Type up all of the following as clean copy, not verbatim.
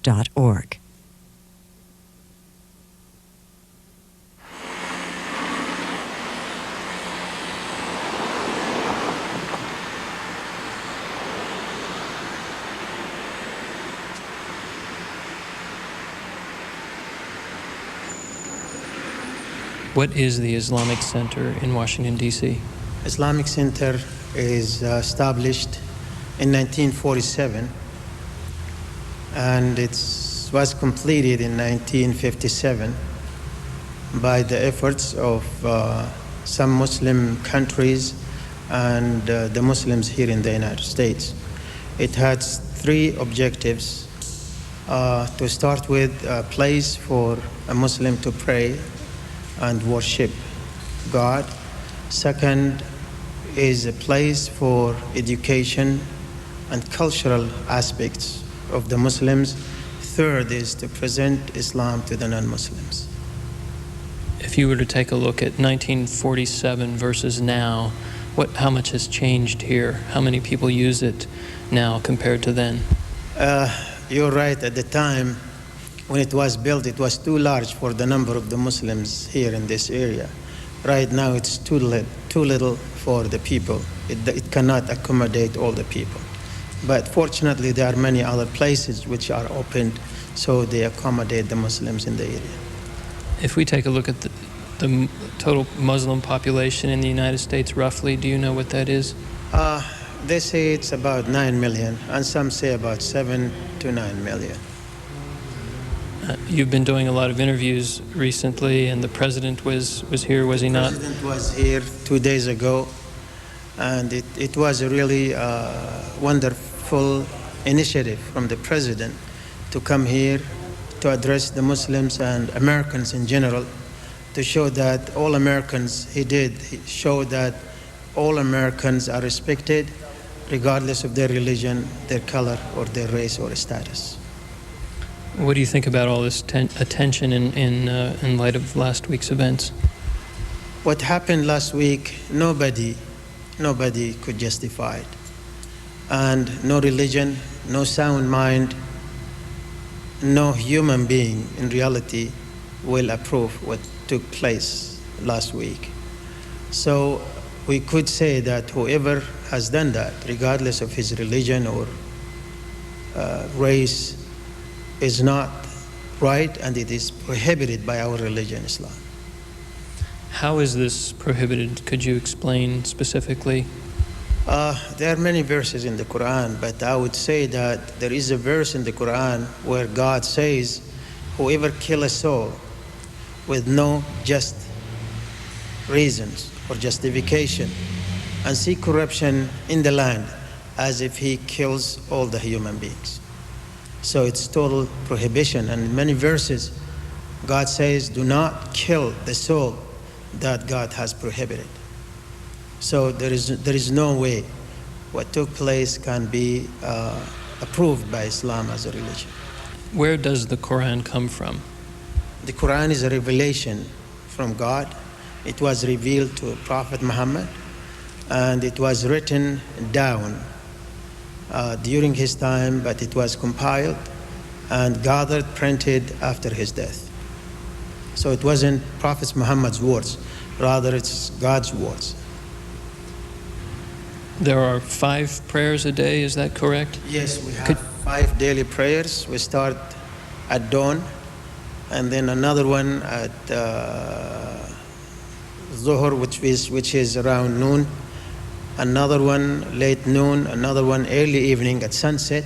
islamiccenter.org. What is the Islamic Center in Washington, D.C.? Islamic Center is established in 1947, and it was completed in 1957 by the efforts of some Muslim countries and the Muslims here in the United States. It has three objectives. To start with, a place for a Muslim to pray and worship God. Second is a place for education and cultural aspects of the Muslims. Third is to present Islam to the non-Muslims. If you were to take a look at 1947 versus now, how much has changed here? How many people use it now compared to then? You're right. At the time when it was built, it was too large for the number of the Muslims here in this area. Right now, it's too little for the people. It cannot accommodate all the people. But fortunately, there are many other places which are opened, so they accommodate the Muslims in the area. If we take a look at the total Muslim population in the United States, roughly, do you know what that is? They say it's about 9 million, and some say about 7 to 9 million. You've been doing a lot of interviews recently, and the president was here, was he not? The president was here 2 days ago, and it was a really wonderful initiative from the president to come here to address the Muslims and Americans in general, to show that all Americans, he showed that all Americans are respected regardless of their religion, their color, or their race or status. What do you think about all this attention in light of last week's events? What happened last week, nobody could justify it. And no religion, no sound mind, no human being in reality will approve what took place last week. So we could say that whoever has done that, regardless of his religion or race, is not right, and it is prohibited by our religion, Islam. How is this prohibited? Could you explain specifically? There are many verses in the Quran, but I would say that there is a verse in the Quran where God says, whoever kills a soul with no just reasons or justification and see corruption in the land, as if he kills all the human beings. So it's total prohibition. And in many verses, God says, do not kill the soul that God has prohibited. So there is no way what took place can be approved by Islam as a religion. Where does the Quran come from? The Quran is a revelation from God. It was revealed to Prophet Muhammad, and it was written down during his time, but it was compiled and gathered, printed after his death. So it wasn't Prophet Muhammad's words, rather it's God's words. There are 5 prayers a day, is that correct? Yes, we have 5 daily prayers. We start at dawn, and then another one at Zuhr, which is around noon, another one late noon, another one early evening at sunset,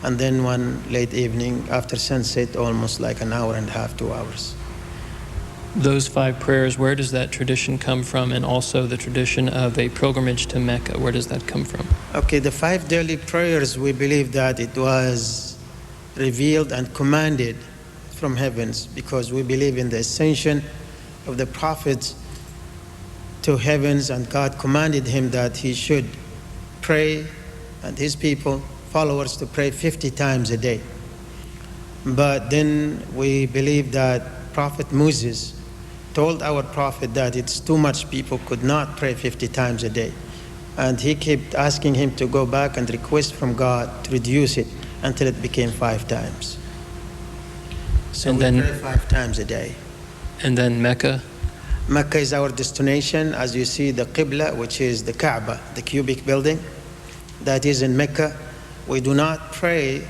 and then one late evening after sunset, almost like an hour and a half, 2 hours. Those 5 prayers, where does that tradition come from? And also the tradition of a pilgrimage to Mecca, where does that come from? Okay, the 5 daily prayers, we believe that it was revealed and commanded from heavens, because we believe in the ascension of the prophets to heavens, and God commanded him that he should pray, and his people, followers, to pray 50 times a day. But then we believe that Prophet Moses told our prophet that it's too much, people could not pray 50 times a day. And he kept asking him to go back and request from God to reduce it until it became 5 times. So And we then- pray 5 times a day. And then Mecca? Mecca is our destination. As you see, the Qibla, which is the Kaaba, the cubic building, that is in Mecca. We do not pray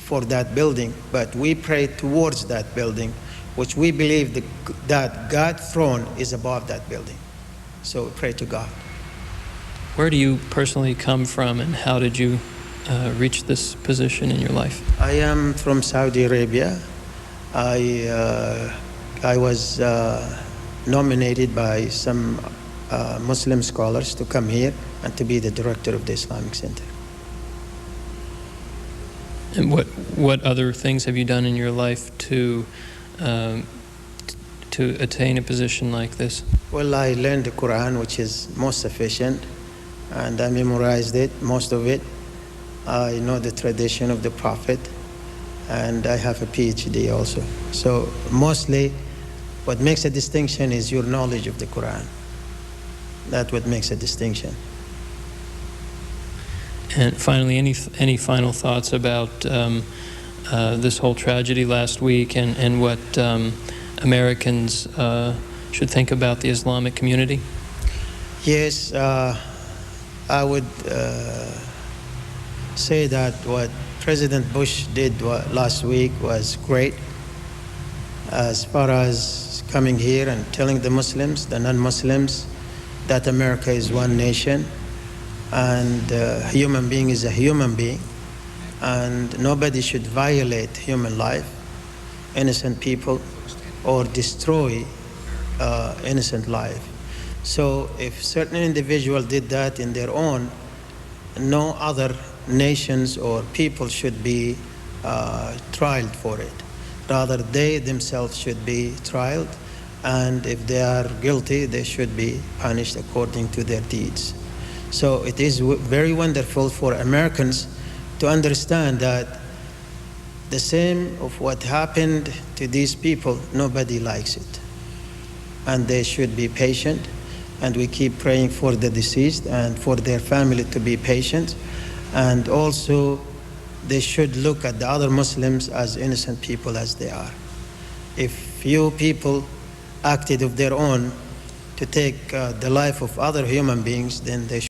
for that building, but we pray towards that building, which we believe that God's throne is above that building. So we pray to God. Where do you personally come from, and how did you reach this position in your life? I am from Saudi Arabia. I was nominated by some Muslim scholars to come here and to be the director of the Islamic Center. And what other things have you done in your life to attain a position like this? Well, I learned the Quran, which is most sufficient, and I memorized it, most of it. I know the tradition of the Prophet, and I have a PhD also. So mostly what makes a distinction is your knowledge of the Quran. That's what makes a distinction. And finally, any final thoughts about this whole tragedy last week, and what Americans should think about the Islamic community? Yes, I would say that what President Bush did last week was great, as far as coming here and telling the Muslims, the non-Muslims, that America is one nation, and a human being is a human being, and nobody should violate human life, innocent people, or destroy innocent life. So if certain individual did that in their own, no other nations or people should be trialed for it. Rather, they themselves should be trialed, and if they are guilty, they should be punished according to their deeds. So it is very wonderful for Americans to understand that the same of what happened to these people, nobody likes it. And they should be patient, and we keep praying for the deceased and for their family to be patient. And also, they should look at the other Muslims as innocent people as they are. If few people acted of their own to take the life of other human beings, then they should